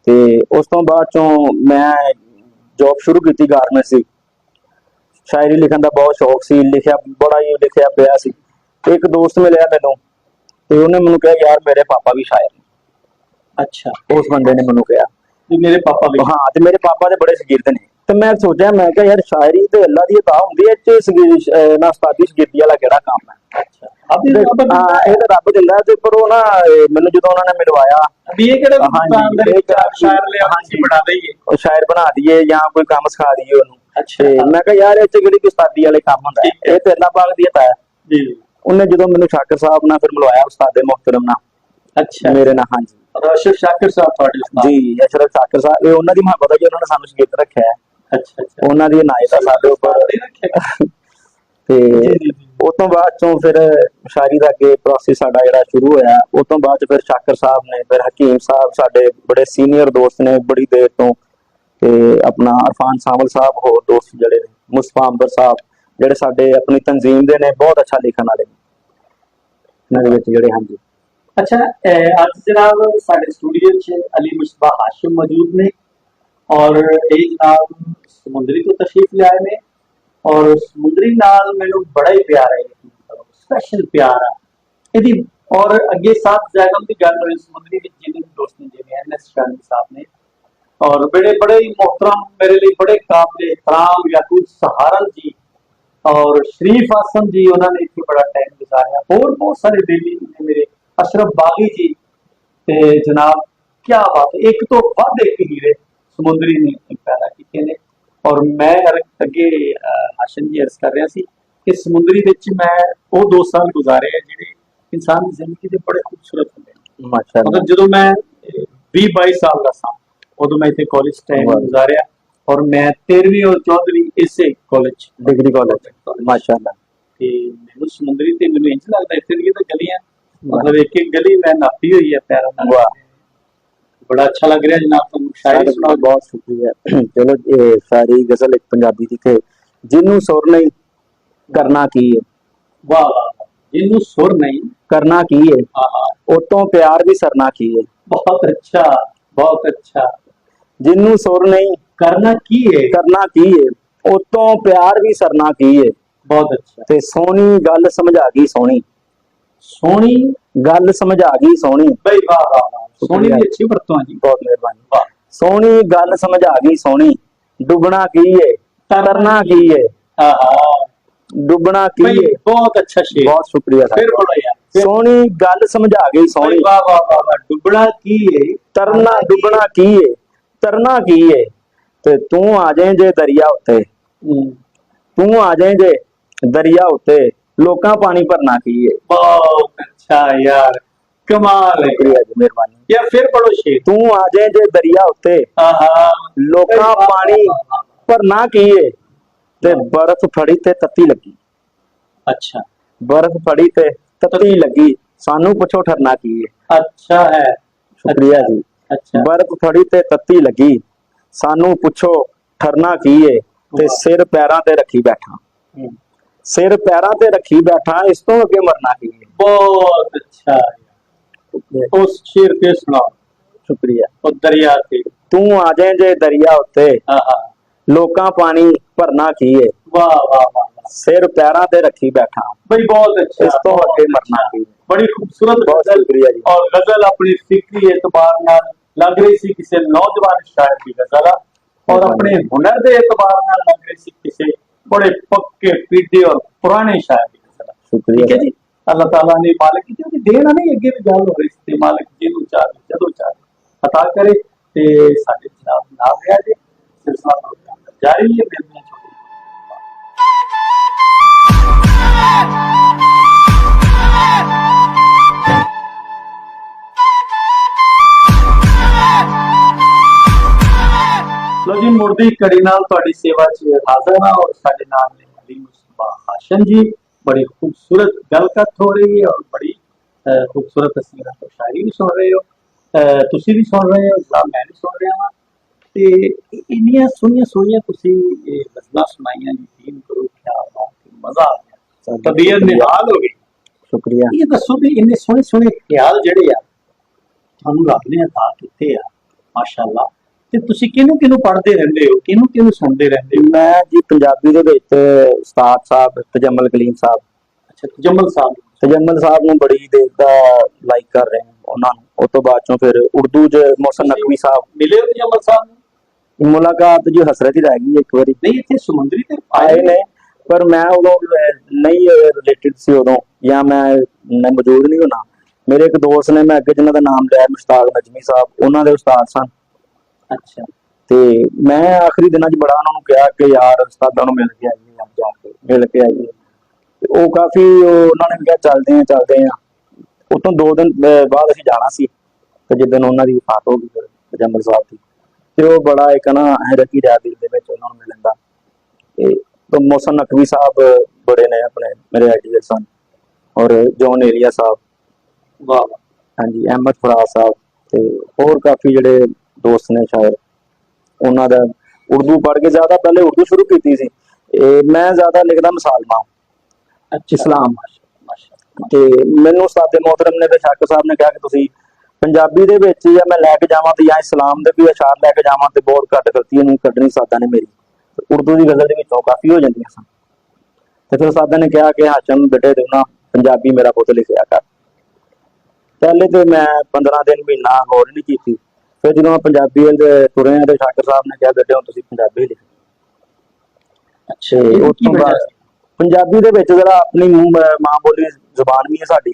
S2: ਤੇ ਉਸ ਤੋਂ ਬਾਅਦ ਚੋਂ ਮੈਂ ਜੌਬ ਸ਼ੁਰੂ ਕੀਤੀ ਗਾਰਮੈਂਟ ਸੀ। ਸ਼ਾਇਰੀ ਲਿਖਣ ਦਾ ਬਹੁਤ ਸ਼ੌਕ ਸੀ, ਬੜਾ ਹੀ ਲਿਖਿਆ ਪਿਆ ਸੀ। ਤੇ ਇੱਕ ਦੋਸਤ ਮਿਲਿਆ ਮੈਨੂੰ, ਤੇ ਉਹਨੇ ਮੈਨੂੰ ਕਿਹਾ ਯਾਰ ਮੇਰੇ ਪਾਪਾ ਵੀ ਸ਼ਾਇਰ ਨੇ।
S1: ਅੱਛਾ।
S2: ਉਸ ਬੰਦੇ ਨੇ ਮੈਨੂੰ ਕਿਹਾ
S1: ਤੇ ਮੇਰੇ ਪਾਪਾ ਵੀ?
S2: ਹਾਂ, ਤੇ ਮੇਰੇ ਪਾਪਾ ਦੇ ਬੜੇ ਸ਼ਾਗਿਰਦ ਨੇ। ਤੇ ਮੈਂ ਸੋਚਿਆ, ਮੈਂ ਕਿਹਾ ਯਾਰ ਸ਼ਾਇਰੀ ਤੇ ਅੱਲਾ ਦੀ ਅਤਾ ਹੁੰਦੀ ਹੈ, ਨਾ ਉਸਤਾਦੀ ਸ਼ਾਗਿਰਦੀ ਵਾਲਾ ਕਿਹੜਾ ਕੰਮ ਹੈ।
S1: ਅੱਛਾ। ਇਹ
S2: ਤਾਂ ਰੱਬ ਦਿੰਦਾ। ਤੇ ਪਰ ਉਹ ਨਾ ਮੈਨੂੰ ਜਦੋਂ ਉਹਨਾਂ ਨੇ ਮਿਲਵਾਇਆ
S1: ਵੀ ਇਹ ਕਿਹੜੇ ਸ਼ਾਇਰ ਲਿਆ ਬਣਾ ਦਈਏ, ਉਹ
S2: ਸ਼ਾਇਰ ਬਣਾ ਦਈਏ ਜਾਂ ਕੋਈ ਕੰਮ ਸਿਖਾ ਦਈਏ ਉਹਨੂੰ।
S1: ਅੱਛਾ।
S2: ਮੈਂ ਕਿਹਾ ਯਾਰ ਇਹ ਚ ਕਿਹੜੀ ਉਸਤਾਦੀ ਵਾਲੇ ਕੰਮ ਹੁੰਦਾ, ਇਹ ਤੇ ਅੱਲਾ ਪਾਕ ਦੀ ਅਤਾ ਹੈ ਜੀ। ਉਹਨੇ ਜਦੋਂ ਮੈਨੂੰ ਸ਼ਾਕਿਰ ਸਾਹਿਬ ਨਾਲ ਫਿਰ ਮਿਲਵਾਇਆ, ਉਸਤਾਦੇ ਮੁਹਤਰਮ ਨਾਲ।
S1: ਅੱਛਾ।
S2: ਮੇਰੇ ਨਾਲ, ਹਾਂਜੀ।
S1: ਅਸ਼ਰਫ ਸ਼ਾਕਿਰ ਸਾਹਿਬ ਤੁਹਾਡੇ
S2: ਜੀ, ਅਸ਼ਰਫ ਸ਼ਾਕਿਰ ਸਾਹਿਬ, ਇਹ ਉਹਨਾਂ ਦੀ ਮੁਹੱਬਤ ਹੈ ਜੀ, ਉਹਨਾਂ ਨੇ ਸਾਨੂੰ ਸ਼ਾਗਿਰਦ ਰੱਖਿਆ ਹੈ।
S1: ਅੱਛਾ ਅੱਛਾ।
S2: ਉਹਨਾਂ ਦੀ ਇਨਾਇਤ ਆ ਸਾਡੇ ਉੱਪਰ। ਤੇ ਉਸ ਤੋਂ ਬਾਅਦ ਚੋਂ ਫਿਰ ਸ਼ਾਇਰੀ ਦਾ ਅੱਗੇ ਪ੍ਰੋਸੈਸ ਸਾਡਾ ਜਿਹੜਾ ਸ਼ੁਰੂ ਹੋਇਆ। ਉਸ ਤੋਂ ਬਾਅਦ ਫਿਰ ਸ਼ਾਕਿਰ ਸਾਹਿਬ ਨੇ, ਫਿਰ ਹਕੀਮ ਸਾਹਿਬ ਸਾਡੇ ਬੜੇ ਸੀਨੀਅਰ ਦੋਸਤ ਨੇ ਬੜੀ ਦੇਰ ਤੋਂ, ਤੇ ਆਪਣਾ ਅਰਫਾਨ ਸਾਵਲ ਸਾਹਿਬ ਹੋਰ ਦੋਸਤ ਜਿਹੜੇ ਨੇ, ਮੁਸਤਫਾ ਅੰਬਰ ਸਾਹਿਬ ਜਿਹੜੇ ਸਾਡੇ ਆਪਣੀ ਤਨਜ਼ੀਮ ਦੇ ਨੇ, ਬਹੁਤ ਅੱਛਾ ਲਿਖਣ ਵਾਲੇ ਨੇ ਇਹਨਾਂ ਦੇ ਵਿੱਚ ਜਿਹੜੇ। ਹਾਂਜੀ।
S1: ਅੱਛਾ, ਅੱਜ ਜਨਾਬ ਸਾਡੇ ਸਟੂਡੀਓ 'ਚ ਅਲੀ ਮੁਸ਼ਤਬਾ ਹਾਸ਼ਿਮ ਮੌਜੂਦ ਨੇ, ਔਰ ਇਹ ਜਨਾਬ ਸਮੁੰਦਰੀ ਤੋਂ ਤਸ਼ਰੀਫ ਲਿਆਏ ਨੇ, ਔਰ ਸਮੁੰਦਰੀ ਨਾਲ ਮੈਨੂੰ ਬੜਾ ਹੀ ਪਿਆਰ ਹੈ, ਸਪੈਸ਼ਲ ਪਿਆਰ ਆ ਇਹਦੀ। ਔਰ ਅੱਗੇ ਸਾਥ ਜ਼ੈਗਮ ਦੀ ਗੱਲ ਹੋਈ, ਸਮੁੰਦਰੀ ਵਿੱਚ ਜਿਹਨੇ ਦੋਸਤ ਨੇ, ਜਿਵੇਂ NS ਸ਼ਾਨੀ ਸਾਹਿਬ ਨੇ, ਔਰ बड़े ही मोहतरम, मेरे लिए बड़े काबिल एहतराम याकूब सहारन जी और शरीफ आसम जी, उन्होंने इतने बड़ा टाइम गुजारा। और बहुत सारे बेली ने मेरे, अशरफ बागी जी, ते जनाब क्या बात है, एक तो वध एक हीरे समुंदरी ने पैदा किए ने। और मैं अगे हाशिम जी अर्ज कर रहा सी कि समुंदरी विच मैं वो 2 साल गुजारे हैं जिहड़े इंसान की जिंदगी दे बड़े खूबसूरत होंदे।
S2: माशाअल्लाह।
S1: मतलब जो मैं 20-22 साल का सा, उदों मैं इतने कॉलेज टाइम गुजारिया, और मैं 13वीं और 14वीं इसे कॉलेज
S2: डिग्री कॉलेज। माशाअल्लाह।
S1: ते मैनू समुंदरी ते मैनू इंज लगदा इत्थे दी तां गलियां, मतलब एक एक गली मैं नापी हुई है पैरों नाल। बड़ा अच्छा लग रहा जनाब, तुम शायरी सुनाओ।
S2: बहुत शुक्रिया। चलो, ये शायरी गजल एक पंजाबी दी थे, जिन्नू सुर नहीं करना की है।
S1: वाह वाह, जिन्नू सुर नहीं
S2: करना की है, उतों प्यार भी सरना की है।
S1: बहुत अच्छा, बहुत अच्छा।
S2: जिन्नू सुर नहीं
S1: करना की
S2: है, उतों प्यार भी सरना की है।
S1: बहुत अच्छा।
S2: ते सोनी गल समझा गई सोनी,
S1: सोनी
S2: गल समझा गई सोनी।
S1: भाई वाह वाह वाह, सोनी की अच्छी बरतों है जी,
S2: बहुत मेहरबानी।
S1: वाह।
S2: सोनी गल समझा गई सोनी, डुबना की है तरना की है। डुबना की है।
S1: बहुत अच्छा शेर,
S2: बहुत शुक्रिया।
S1: फिर बोलो यार।
S2: सोनी गल समझा गई सोनी,
S1: वाह वाह वाह वाह। डुबना की है
S2: तरना, डुबना की है तरना की है। ते तू आ जाए जे दरिया उत्ते, तू आ जाए जे दरिया उत्ते, लोकां पानी भरना की है।
S1: बहुत अच्छा यार, कमाल है।
S2: शुक्रिया जी, मेहरबानी
S1: यार। फिर पढ़ो शेर।
S2: तू आ जाए जे दरिया उत्ते, लोकां पानी भरना की है। ते बर्फ फड़ी ते तत्ती लगी।
S1: अच्छा।
S2: बर्फ फड़ी ते तत्ती लगी, सानू पुछो ठरना की है।
S1: अच्छा है।
S2: शुक्रिया जी।
S1: अच्छा।
S2: बर्फ फड़ी ते तत्ती लगी, सानू पुछो ठरना की है। ते सिर पैरां ते रखी बैठा, ਸਿਰ ਪੈਰਾਂ ਤੇ ਰੱਖੀ ਬੈਠਾ, ਇਸ ਤੋਂ ਅੱਗੇ ਮਰਨਾ ਕੀ ਹੈ।
S1: बहुत अच्छा उस शेर पे सुनाओ।
S2: ਸ਼ੁਕਰੀਆ।
S1: और दरिया पे।
S2: ਤੂੰ ਆ ਜਾਏ ਜੇ ਦਰਿਆ ਉੱਤੇ,
S1: हाँ हाँ।
S2: ਲੋਕਾਂ ਪਾਣੀ ਭਰਨਾ ਕੀ ਹੈ।
S1: वाह वाह वाह वाह।
S2: ਸਿਰ ਪੈਰਾਂ ਤੇ ਰੱਖੀ ਬੈਠਾ,
S1: भाई बहुत अच्छा,
S2: ਇਸ ਤੋਂ
S1: बहुत
S2: ਅੱਗੇ ਮਰਨਾ
S1: अच्छा।
S2: ਕੀ ਹੈ।
S1: बड़ी खूबसूरत
S2: बहुत
S1: गजल।
S2: शुक्रिया जी।
S1: और गजल अपनी फिक्री एतबार नाल लग रही सी किसी नौजवान शायर की गजल आ, और अपने हुनर के एतबार नाल लग रही सी किसी बड़े पक्के पीढ़े और पुराने शायर की गजल आ।
S2: शुक्रिया
S1: ठीक है जी। अल्लाह ताला ने मालिक की जो देना नहीं, अगे भी गल हो रही थी, मालिक जिन्हों चाहे जदों चाहे अता करे। ते साडे जनाब नाल रहा जी, सिलसिला प्रोग्राम जारी है। मेरे लो जी, मुर्दी कड़ी नाल तुहाडी सेवा च हाज़र हां, और साडे नाल ने अली मुस्तफा हाशिम जी। बड़ी खूबसूरत गलकत हो रही है, और बड़ी खूबसूरत तस्वीर तो शायरी भी सुन रहे हो, तुसी भी सुन रहे हो, जनाब मैं भी सुन रहा हां। ते इन्नियां सोहणियां सोहणियां तुसी गज़लां सुनाइयां, यकीन करो क्या बात है, मजा आ गया, तबीयत निहाल हो गई।
S2: शुक्रिया।
S1: ये दसो भी इन्ने सोहणे सोहणे ख्याल जेहड़े आ ਤੁਹਾਨੂੰ ਰੱਬ ਨੇ ਅਤਾ ਕੀਤੇ ਆ, ਮਾਸ਼ਾਅੱਲਾ, ਤੇ ਤੁਸੀਂ ਕਿਹਨੂੰ ਕਿਹਨੂੰ ਪੜ੍ਹਦੇ ਰਹਿੰਦੇ ਹੋ, ਕਿਹਨੂੰ ਕਿਹਨੂੰ ਸੁਣਦੇ ਰਹਿੰਦੇ ਹੋ?
S2: ਮੈਂ ਜੀ ਪੰਜਾਬੀ ਦੇ ਵਿੱਚ ਉਸਤਾਦ ਸਾਹਿਬ ਤਜਮਲ ਕਲੀਮ ਸਾਹਿਬ,
S1: ਅੱਛਾ, ਜਮਲ ਸਾਹਿਬ।
S2: ਤਜਮਲ ਸਾਹਿਬ ਨੂੰ ਬੜੀ ਦੇਰ ਦਾ ਲਾਈਕ ਕਰ ਰਹੇ ਹਾਂ ਉਹਨਾਂ ਨੂੰ। ਉਸ ਤੋਂ ਬਾਅਦ ਚੋਂ ਫਿਰ ਉਰਦੂ 'ਚ ਮੋਹਸਨ ਨਕਵੀ ਸਾਹਿਬ
S1: ਮਿਲੇ ਹੋ ਜਮਲ ਸਾਹਿਬ ਨੂੰ?
S2: ਮੁਲਾਕਾਤ ਜੀ ਹਸਰਤ ਹੀ ਰਹਿ ਗਈ ਇੱਕ ਵਾਰੀ।
S1: ਨਹੀਂ, ਇੱਥੇ ਸਮੁੰਦਰੀ ਤੇ
S2: ਆਏ ਨੇ, ਪਰ ਮੈਂ ਉਦੋਂ ਨਹੀਂ ਰਿਲੇਟਡ ਸੀ ਉਦੋਂ, ਜਾਂ ਮੈਂ ਮੌਜੂਦ ਨਹੀਂ ਹੋਣਾ। ਮੇਰੇ ਇੱਕ ਦੋਸਤ ਨੇ, ਮੈਂ ਅੱਗੇ ਜਿਨ੍ਹਾਂ ਦਾ ਨਾਮ ਲਿਆ, ਮੁਸ਼ਤਾਕ ਨਜਮੀ ਸਾਹਿਬ, ਉਹਨਾਂ ਦੇ ਉਸਤਾਦ ਸਨ।
S1: ਅੱਛਾ।
S2: ਤੇ ਮੈਂ ਆਖਰੀ ਦਿਨਾਂ 'ਚ ਬੜਾ ਉਹਨਾਂ ਨੂੰ ਕਿਹਾ ਕਿ ਯਾਰ ਉਸਤਾਦਾਂ ਨੂੰ ਮਿਲ ਕੇ ਆਈਏ, ਆਪ ਜਾ ਕੇ ਮਿਲ ਕੇ ਆਈਏ। ਤੇ ਉਹ ਕਾਫੀ ਉਹਨਾਂ ਨੇ ਕਿਹਾ ਚੱਲਦੇ ਆ। ਉਤੋਂ 2 ਦਿਨ ਬਾਅਦ ਅਸੀਂ ਜਾਣਾ ਸੀ, ਤੇ ਜਿੱਦਣ ਉਹਨਾਂ ਦੀ ਵਫਾਤ ਹੋ ਗਈ ਫਿਰ ਜੰਮਲ ਸਾਹਿਬ ਦੀ, ਤੇ ਉਹ ਬੜਾ ਇੱਕ ਨਾ ਹੈਰਕੀ ਰਿਹਾ ਦਿਲ ਦੇ ਵਿੱਚ ਉਹਨਾਂ ਨੂੰ ਮਿਲਣ ਦਾ। ਤੇ ਮੋਹਸਨ ਨਕਵੀ ਸਾਹਿਬ ਬੜੇ ਨੇ ਆਪਣੇ ਮੇਰੇ ਆਈਡੀਅਲ ਸਨ, ਔਰ ਜੌਨ ਏਰੀਆ ਸਾਹਿਬ,
S1: ਵਾਹ,
S2: ਹਾਂਜੀ, ਅਹਿਮਦ ਫਰਾਜ਼ ਸਾਹਿਬ, ਤੇ ਹੋਰ ਕਾਫੀ ਜਿਹੜੇ ਦੋਸਤ ਨੇ ਸ਼ਾਇਰ। ਉਹਨਾਂ ਦਾ ਉਰਦੂ ਪੜ੍ਹ ਕੇ ਜ਼ਿਆਦਾ ਪਹਿਲੇ ਉਰਦੂ ਸ਼ੁਰੂ ਕੀਤੀ ਸੀ। ਮੈਂ ਜ਼ਿਆਦਾ ਲਿਖਦਾ ਮੁਸਾਲਮਾ, ਇਸਲਾਮ। ਤੇ ਮੈਨੂੰ ਉਸਤਾਦ ਮੁਹਤਰਮ ਨੇ ਤੇ ਸ਼ਾਕਿਰ ਸਾਹਿਬ ਨੇ ਕਿਹਾ ਕਿ ਤੁਸੀਂ ਪੰਜਾਬੀ ਦੇ ਵਿੱਚ ਜਾਂ ਮੈਂ ਲੈ ਕੇ ਜਾਵਾਂ ਤੇ ਜਾਂ ਇਸਲਾਮ ਦੇ ਵੀ ਅਸ਼ਾਰ ਲੈ ਕੇ ਜਾਵਾਂ, ਤੇ ਬਹੁਤ ਘੱਟ ਗਲਤੀ ਇਹਨੂੰ ਕੱਢਣੀ ਉਸਤਾਦਾਂ ਨੇ ਮੇਰੀ। ਉਰਦੂ ਦੀ ਗਜ਼ਲ ਦੇ ਵਿੱਚੋਂ ਕਾਫੀ ਹੋ ਜਾਂਦੀਆਂ ਸਨ, ਤੇ ਫਿਰ ਉਸਤਾਦਾਂ ਨੇ ਕਿਹਾ ਕਿ ਹਾਸ਼ਮ ਬੇਟੇ ਦੇ ਨਾ ਪੰਜਾਬੀ ਮੇਰਾ ਪੁੱਤ ਲਿਖਿਆ ਕਰ। ਪਹਿਲੇ ਤੇ ਮੈਂ 15 ਦਿਨ ਮਹੀਨਾ ਗੌਰ ਨਹੀਂ ਕੀਤੀ, ਫਿਰ ਜਦੋਂ ਮੈਂ ਪੰਜਾਬੀ ਤੁਰੇ ਤੇ ਸ਼ਾਕਿਰ ਸਾਹਿਬ ਨੇ ਕਿਹਾ ਬੇਟੇ ਹੁਣ ਤੁਸੀਂ ਪੰਜਾਬੀ ਲਿਖੋ।
S1: ਅੱਛਾ,
S2: ਉਸ ਤੋਂ ਬਾਅਦ ਪੰਜਾਬੀ ਦੇ ਵਿੱਚ ਜਰਾ ਆਪਣੀ ਮਾਂ ਬੋਲੀ ਜ਼ੁਬਾਨ ਵੀ ਹੈ ਸਾਡੀ,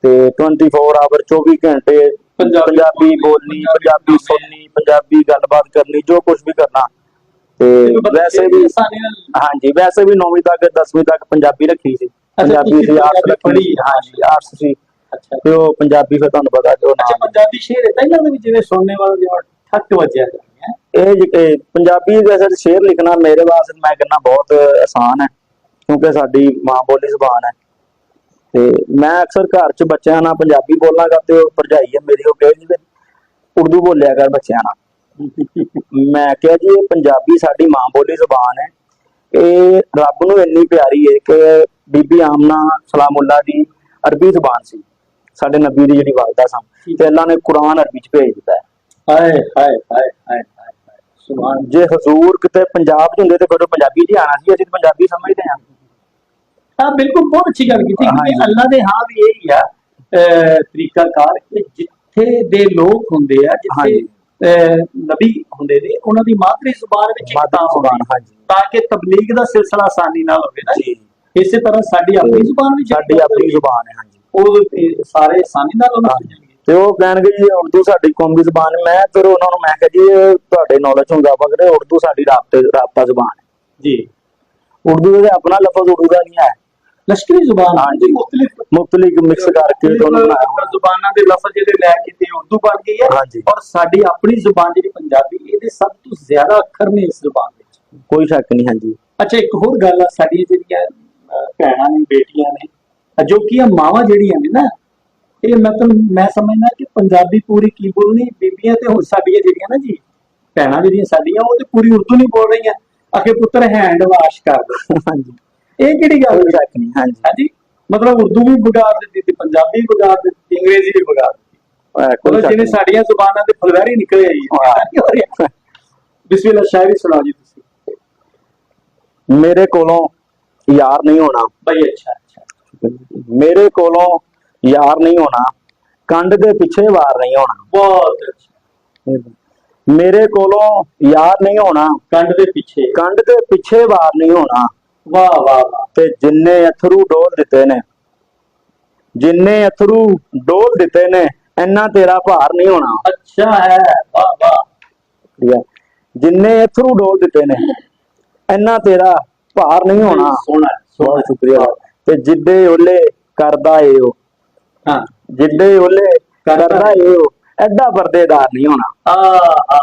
S2: ਤੇ 24 ਆਵਰ 24 ਘੰਟੇ ਪੰਜਾਬੀ ਬੋਲਣੀ, ਪੰਜਾਬੀ ਸੁਣਨੀ, ਪੰਜਾਬੀ ਗੱਲਬਾਤ ਕਰਨੀ, ਜੋ ਕੁਝ ਵੀ ਕਰਨਾ। ਤੇ ਵੈਸੇ ਵੀ ਹਾਂਜੀ, ਵੈਸੇ ਵੀ 9ਵੀਂ ਤੱਕ 10ਵੀਂ ਤੱਕ ਪੰਜਾਬੀ ਰੱਖੀ ਸੀ, ਪੰਜਾਬੀ ਸੀ, ਆਰਟਸ ਰੱਖੀ, ਹਾਂਜੀ ਆਰਟਸ ਸੀ। ਤੇ ਉਹ ਪੰਜਾਬੀ ਫਿਰ ਤੁਹਾਨੂੰ ਪਤਾ ਜੋ
S1: ਪੰਜਾਬੀ ਸ਼ੇਰ ਇਦਾਂ ਹੀ ਲੱਗਦਾ ਵੀ ਜਿਵੇਂ ਸੁਣਨੇ ਵਾਲਾ ਜਿਵੇਂ ਠੱਕ ਵੱਜਿਆ ਜਾਂਦਾ।
S2: ਇਹ ਪੰਜਾਬੀ ਵੈਸੇ ਸ਼ੇਰ ਲਿਖਣਾ ਮੇਰੇ ਵਾਸਤੇ ਮੈਂ ਕਹਿੰਦਾ ਬਹੁਤ ਆਸਾਨ ਹੈ, ਕਿਉਂਕਿ ਸਾਡੀ ਮਾਂ ਬੋਲੀ ਜ਼ੁਬਾਨ ਹੈ। ਤੇ ਮੈਂ ਅਕਸਰ ਘਰ 'ਚ ਬੱਚਿਆਂ ਨਾਲ ਪੰਜਾਬੀ ਬੋਲਾਂਗਾ, ਤੇ ਉਹ ਭਰਜਾਈ ਹੈ ਮੇਰੀ, ਉਹ ਕਹੇ ਜੀ ਉਰਦੂ ਬੋਲਿਆ ਕਰ ਬੱਚਿਆਂ ਨਾਲ। ਮੈਂ ਕਿਹਾ ਜੀ ਇਹ ਪੰਜਾਬੀ ਸਾਡੀ ਮਾਂ ਬੋਲੀ ਜ਼ੁਬਾਨ ਹੈ, ਇਹ ਰੱਬ ਨੂੰ ਇੰਨੀ ਪਿਆਰੀ ਹੈ ਕਿ ਬੀਬੀ ਆਮਨਾ ਸਲਾਮੁੱਲਾ ਦੀ ਅਰਬੀ ਜ਼ੁਬਾਨ ਸੀ, ਸਾਡੇ ਨਬੀ ਦੀ ਜਿਹੜੀ ਵਾਲਦਾ ਸਨ, ਤੇ ਅੱਲਾ ਨੇ ਕੁਰਾਨ ਅਰਬੀ 'ਚ ਭੇਜ ਦਿੱਤਾ ਹੈ। ਹਾਏ ਹਾਏ ਹਾਏ ਹਾਏ ਸੁਭਾਨ। ਜੇ ਹਜ਼ੂਰ ਕਿਤੇ ਪੰਜਾਬ 'ਚ ਹੁੰਦੇ ਤੇ ਫਿਰ ਪੰਜਾਬੀ 'ਚ ਆਣਾ ਸੀ, ਅਸੀਂ ਤਾਂ ਪੰਜਾਬੀ ਸਮਝਦੇ ਹਾਂ।
S1: हाँ, बिल्कुल, बहुत अच्छी गल की। अल्लाह दे हाँ भी यही है तरीकाकार कि जिथे दे लोग हुंदे आ, जिथे नबी हुंदे ने, उन्हां दी मातरी जुबान विच किताब होवे, ताकि तबलीग दा सिलसिला आसानी नाल होवे ना जी। इसे तरह साडी अपनी जुबान विच साडी अपनी जुबान है, हाँ जी, ਉਹ ਸਾਰੇ ਆਸਾਨੀ ਨਾਲ ਉਹਨਾਂ ਨੂੰ ਸਮਝਣਗੇ। ਤੇ ਉਹ ਕਹਿਣਗੇ ਜੀ ਉਰਦੂ ਸਾਡੀ ਕੌਮੀ ਜ਼ੁਬਾਨ ਹੈ। ਮੈਂ ਫਿਰ ਉਹਨਾਂ ਨੂੰ ਮੈਂ ਕਿਹਾ ਜੀ ਤੁਹਾਡੇ ਨੌਲੇਜ ਹੁੰਦਾ ਵਾ ਕਿ ਉਰਦੂ ਸਾਡੀ ਰਾਬਤਾ ਜ਼ੁਬਾਨ ਹੈ ਜੀ। ਉਰਦੂ ਦੇ ਆਪਣਾ ਲਫ਼ਜ਼ ਉਰਦੂ ਦਾ ਨਹੀਂ ਹੈ, ਲਸ਼ਕਰੀ ਜ਼ੁਬਾਨ, ਹਾਂਜੀ, ਮੁਖਤਲਿਫ ਮਿਕਸ ਕਰਕੇ ਜ਼ੁਬਾਨਾਂ ਦੇ ਲਫ਼ਜ਼ ਜਿਹੜੇ ਲੈ ਕੇ ਤੇ ਉਰਦੂ ਬਣ ਗਈ ਹੈ। ਔਰ ਸਾਡੀ ਆਪਣੀ ਜ਼ੁਬਾਨ ਜਿਹੜੀ ਪੰਜਾਬੀ, ਇਹਦੇ ਸਭ ਤੋਂ ਜ਼ਿਆਦਾ ਅੱਖਰ ਨੇ ਇਸ ਜ਼ੁਬਾਨ ਵਿੱਚ, ਕੋਈ ਸ਼ੱਕ ਨਹੀਂ। ਹਾਂਜੀ, ਅੱਛਾ, ਇੱਕ ਹੋਰ ਗੱਲ ਆ, ਸਾਡੀਆਂ ਜਿਹੜੀਆਂ ਭੈਣਾਂ ਨੇ, ਬੇਟੀਆਂ ਨੇ, ਜੋ ਕਿ ਮਾਵਾਂ ਜਿਹੜੀਆਂ ਨੇ ਨਾ, ਇਹ ਮਤਲਬ ਮੈਂ ਸਮਝਦਾ ਕਿ ਪੰਜਾਬੀ ਪੂਰੀ ਕੀ ਬੋਲਣੀ, ਬੀਬੀਆਂ ਤੇ ਹੁਣ ਸਾਡੀਆਂ ਜਿਹੜੀਆਂ ਨਾ ਜੀ ਭੈਣਾਂ ਜਿਹੜੀਆਂ ਸਾਡੀਆਂ, ਉਹ ਤੇ ਪੂਰੀ ਉਰਦੂ ਨਹੀਂ ਬੋਲ ਰਹੀਆਂ। ਆਖੇ ਪੁੱਤਰ ਹੈਂਡ ਵਾਸ਼ ਕਰ ਦੋ। ਹਾਂਜੀ, ਇਹ ਕਿਹੜੀ ਗੱਲ
S2: ਕੋਈ
S1: ਹੈ
S2: ਸ਼ੱਕ ਨਹੀਂ। ਹਾਂਜੀ
S1: ਹਾਂਜੀ, ਮਤਲਬ ਉਰਦੂ ਵੀ ਵਿਗਾੜ ਦਿੱਤੀ ਤੇ ਪੰਜਾਬੀ ਵੀ ਵਿਗਾੜ ਦਿੱਤੀ, ਅੰਗਰੇਜ਼ੀ ਵੀ ਵਿਗਾੜ ਦਿੱਤੀ।
S2: ਕੋਈ
S1: ਮਤਲਬ
S2: ਸ਼ੱਕ
S1: ਜਿਹਨੇ
S2: ਨਹੀਂ।
S1: ਸਾਡੀਆਂ ਜ਼ੁਬਾਨਾਂ ਤੇ ਫੁਲਵੈਰੀ ਨਿਕਲੇ ਆਈ। ਬਿਸਮਿਲ੍ਲਾ, ਸ਼ਾਇਰੀ ਸੁਣਾਓ ਜੀ ਤੁਸੀਂ।
S2: ਮੇਰੇ ਕੋਲੋਂ ਯਾਰ ਨਹੀਂ ਹੋਣਾ,
S1: ਬਈ ਅੱਛਾ ਅੱਛਾ,
S2: ਮੇਰੇ ਕੋਲੋਂ ਯਾਰ ਨਹੀਂ ਹੋਣਾ, ਕੰਡ ਦੇ ਪਿੱਛੇ ਵਾਰ ਨਹੀਂ ਹੋਣਾ।
S1: ਬਹੁਤ ਅੱਛਾ।
S2: ਮੇਰੇ ਕੋਲੋਂ ਯਾਰ ਨਹੀਂ ਹੋਣਾ,
S1: ਕੰਡ ਦੇ ਪਿੱਛੇ,
S2: ਕੰਡ ਦੇ ਪਿੱਛੇ ਵਾਰ ਨਹੀਂ ਹੋਣਾ।
S1: ਵਾਹ ਵਾਹ ਵਾਹ,
S2: ਤੇ ਜਿੰਨੇ ਅਥਰੂ ਡੋਲ ਦਿੱਤੇ ਨੇ, ਜਿੰਨੇ ਅਥਰੂ ਡੋਲ ਦਿੱਤੇ ਨੇ, ਇੰਨਾ ਤੇਰਾ ਭਾਰ ਨਹੀਂ ਹੋਣਾ।
S1: ਅੱਛਾ ਹੈ, ਵਾਹ ਵਾਹ,
S2: ਠੀਕ ਹੈ, ਜਿੰਨੇ ਅਥਰੂ ਡੋਲ ਦਿੱਤੇ ਨੇ, ਇੰਨਾ ਤੇਰਾ ਭਾਰ ਨਹੀਂ ਹੋਣਾ।
S1: ਸੋਹਣਾ
S2: ਬਹੁਤ ਸ਼ੁਕਰੀਆ। ਤੇ ਜਿੱਡੇ ਓਲੇ ਕਰਦਾ ਏ ਉਹ,
S1: ਹਾਂ,
S2: ਜਿੱਡੇ ਓਲੇ ਕਰਦਾ ਏ ਉਹ, ਐਡਾ ਪਰਦੇਦਾਰ ਨਹੀਂ ਹੋਣਾ।
S1: ਆ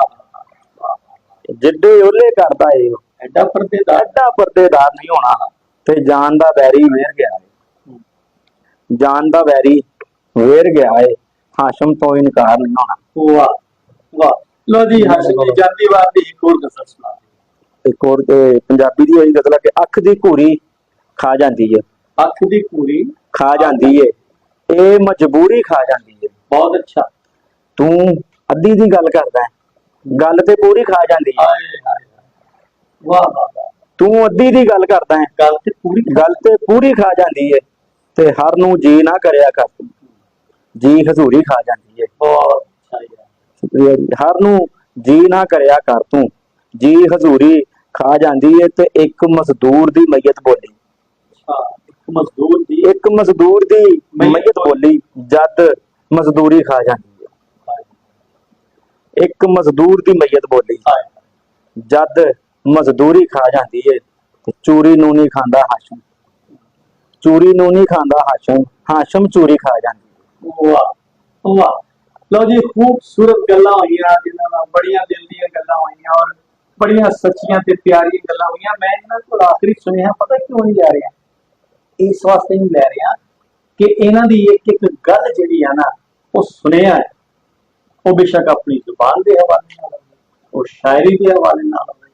S2: ਜਿੱਡੇ ਓਲੇ ਕਰਦਾ ਏ ਉਹ,
S1: ਐਡਾ ਪਰਦੇਦਾਰ,
S2: ਐਡਾ ਪਰਦੇਦਾਰ ਨਹੀਂ ਹੋਣਾ। ਤੇ ਜਾਨ ਦਾ ਵੈਰੀ ਵੇਰ ਗਿਆ ਏ, ਜਾਨ ਦਾ ਵੈਰੀ ਵੇਰ ਗਿਆ ਏ, ਹਾਸ਼ਮ ਤੋਂ ਇਨਕਾਰ ਨਹੀਂ ਹੋਣਾ।
S1: ਵਾਹ ਵਾਹ। ਲੋ ਜੀ, ਹਾਸ਼ਮ ਜੀ ਜਾਂਦੀ ਵਾਰ ਦੀ ਇੱਕ ਹੋਰ ਗਜ਼ਲ ਸੁਣਾ।
S2: ਇੱਕ ਹੋਰ ਪੰਜਾਬੀ ਦੀ ਹੋਈ ਗਜ਼ਲ ਕਿ ਅੱਖ ਦੀ ਘੂਰੀ ਖਾ ਜਾਂਦੀ ਏ,
S1: ਅੱਖ ਦੀ ਪੂਰੀ
S2: ਖਾ ਜਾਂਦੀ ਏ, ਇਹ ਮਜਬੂਰੀ ਖਾ ਜਾਂਦੀ ਏ।
S1: ਬਹੁਤ ਅੱਛਾ।
S2: ਤੂੰ ਅੱਧੀ ਦੀ ਗੱਲ ਕਰਦਾ ਹੈ, ਗੱਲ ਤੇ ਪੂਰੀ ਖਾ ਜਾਂਦੀ ਹੈ।
S1: ਹਾਏ ਹਾਏ, ਵਾਹ ਵਾਹ ਵਾਹ,
S2: ਤੂੰ ਅੱਧੀ ਦੀ ਗੱਲ ਕਰਦਾ ਹੈ,
S1: ਗੱਲ ਤੇ ਪੂਰੀ,
S2: ਗੱਲ ਤੇ ਪੂਰੀ ਖਾ ਜਾਂਦੀ ਏ। ਤੇ ਹਰ ਨੂੰ ਜੀ ਨਾ ਕਰਿਆ ਕਰ ਤੂੰ, ਜੀ ਹਜ਼ੂਰੀ ਖਾ ਜਾਂਦੀ ਏ।
S1: ਬਹੁਤ ਅੱਛਾ ਯਾਰ।
S2: ਸ਼ੁਕਰੀਆ ਜੀ। ਹਰ ਨੂੰ ਜੀ ਨਾ ਕਰਿਆ ਕਰ ਤੂੰ, ਜੀ ਹਜ਼ੂਰੀ ਖਾ ਜਾਂਦੀ ਏ। ਤੇ ਇੱਕ ਮਜ਼ਦੂਰ ਦੀ ਮਈਅਤ ਬੋਲੀ,
S1: ਅੱਛਾ, ਇੱਕ ਮਜ਼ਦੂਰ ਦੀ,
S2: ਇੱਕ ਮਜ਼ਦੂਰ ਦੀ ਮਈਅਤ ਬੋਲੀ, ਜਦ ਮਜ਼ਦੂਰੀ ਖਾ ਜਾਂਦੀ ਏ। ਇੱਕ ਮਜ਼ਦੂਰ ਦੀ ਮਈਅਤ ਬੋਲੀ,
S1: ਹਾਏ,
S2: ਜਦ ਮਜ਼ਦੂਰੀ ਖਾ ਜਾਂਦੀ ਏ। ਤੇ ਚੂਰੀ ਨੂੰ ਨਹੀਂ ਖਾਂਦਾ ਹਾਸ਼ਮ, ਚੂਰੀ ਨੂੰ ਨਹੀਂ ਖਾਂਦਾ ਹਾਸ਼ਮ, ਹਾਸ਼ਮ ਚੂਰੀ ਖਾ ਜਾਂਦੀ ਏ।
S1: ਵਾਹ ਵਾਹ। ਲਓ ਜੀ, ਖੂਬਸੂਰਤ ਗੱਲਾਂ ਹੋਈਆਂ, ਜਿਨ੍ਹਾਂ ਨਾਲ ਬੜੀਆਂ ਦਿਲ ਦੀਆਂ ਗੱਲਾਂ ਹੋਈਆਂ ਔਰ ਬੜੀਆਂ ਸੱਚੀਆਂ ਤੇ ਪਿਆਰੀਆਂ ਗੱਲਾਂ ਹੋਈਆਂ। ਮੈਂ ਇਹਨਾਂ ਕੋਲ ਆਖਰੀ ਸੁਨੇਹਾ ਪਤਾ ਕਿਉਂ ਨਹੀਂ ਲੈ ਰਿਹਾ, ਇਸ ਵਾਸਤੇ ਨਹੀਂ ਲੈ ਰਿਹਾ ਕਿ ਇਹਨਾਂ ਦੀ ਇੱਕ ਇੱਕ ਗੱਲ ਜਿਹੜੀ ਆ ਨਾ, ਉਹ ਸੁਨੇਹਾ ਹੈ। ਉਹ ਬੇਸ਼ੱਕ ਆਪਣੀ ਜ਼ੁਬਾਨ ਦੇ ਹਵਾਲੇ ਨਾਲ ਹੋਵੇ, ਉਹ ਸ਼ਾਇਰੀ ਦੇ ਹਵਾਲੇ ਨਾਲ ਹੋਵੇ,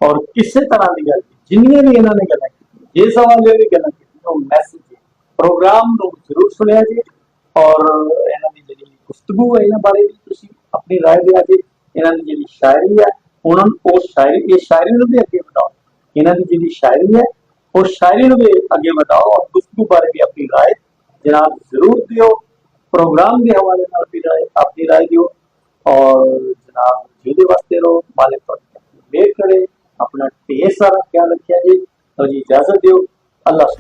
S1: ਔਰ ਕਿਸੇ ਤਰ੍ਹਾਂ ਦੀ ਗੱਲ, ਜਿੰਨੀਆਂ ਵੀ ਇਹਨਾਂ ਨੇ ਗੱਲਾਂ ਕੀਤੀਆਂ, ਜਿਸ ਹਵਾਲੇ ਦੀ ਗੱਲਾਂ ਕੀਤੀਆਂ, ਉਹ ਮੈਸੇਜ ਹੈ। ਪ੍ਰੋਗਰਾਮ ਨੂੰ ਜ਼ਰੂਰ ਸੁਣਿਆ ਜੀ, ਔਰ ਇਹਨਾਂ ਦੀ ਜਿਹੜੀ ਗੁਫ਼ਤਗੂ ਹੈ ਇਹਨਾਂ ਬਾਰੇ ਵੀ ਤੁਸੀਂ ਆਪਣੀ ਰਾਏ ਦਿਆ ਜੀ। ਇਹਨਾਂ ਦੀ ਜਿਹੜੀ ਸ਼ਾਇਰੀ ਹੈ, ਉਹਨਾਂ ਨੂੰ ਉਹ ਸ਼ਾਇਰੀ, ਇਹ ਸ਼ਾਇਰੀ ਨੂੰ ਵੀ ਅੱਗੇ ਵਧਾਓ। ਇਹਨਾਂ ਦੀ ਜਿਹੜੀ ਸ਼ਾਇਰੀ ਹੈ, ਉਹ ਸ਼ਾਇਰੀ ਨੂੰ ਵੀ ਅੱਗੇ ਵਧਾਓ, ਔਰ ਗੁਫ਼ਤਗੂ ਬਾਰੇ ਵੀ ਆਪਣੀ ਰਾਏ ਜਨਾਬ ਜ਼ਰੂਰ ਦਿਓ। प्रोग्राम के हवाले ਨਾਲ भी राय अपनी राय दियो और जनाब जीते वास्ते रहो, मालिक पर मेहर करे, अपना ढेर सारा ख्याल रखिया जी। तो जी इजाजत दियो, अल्लाह।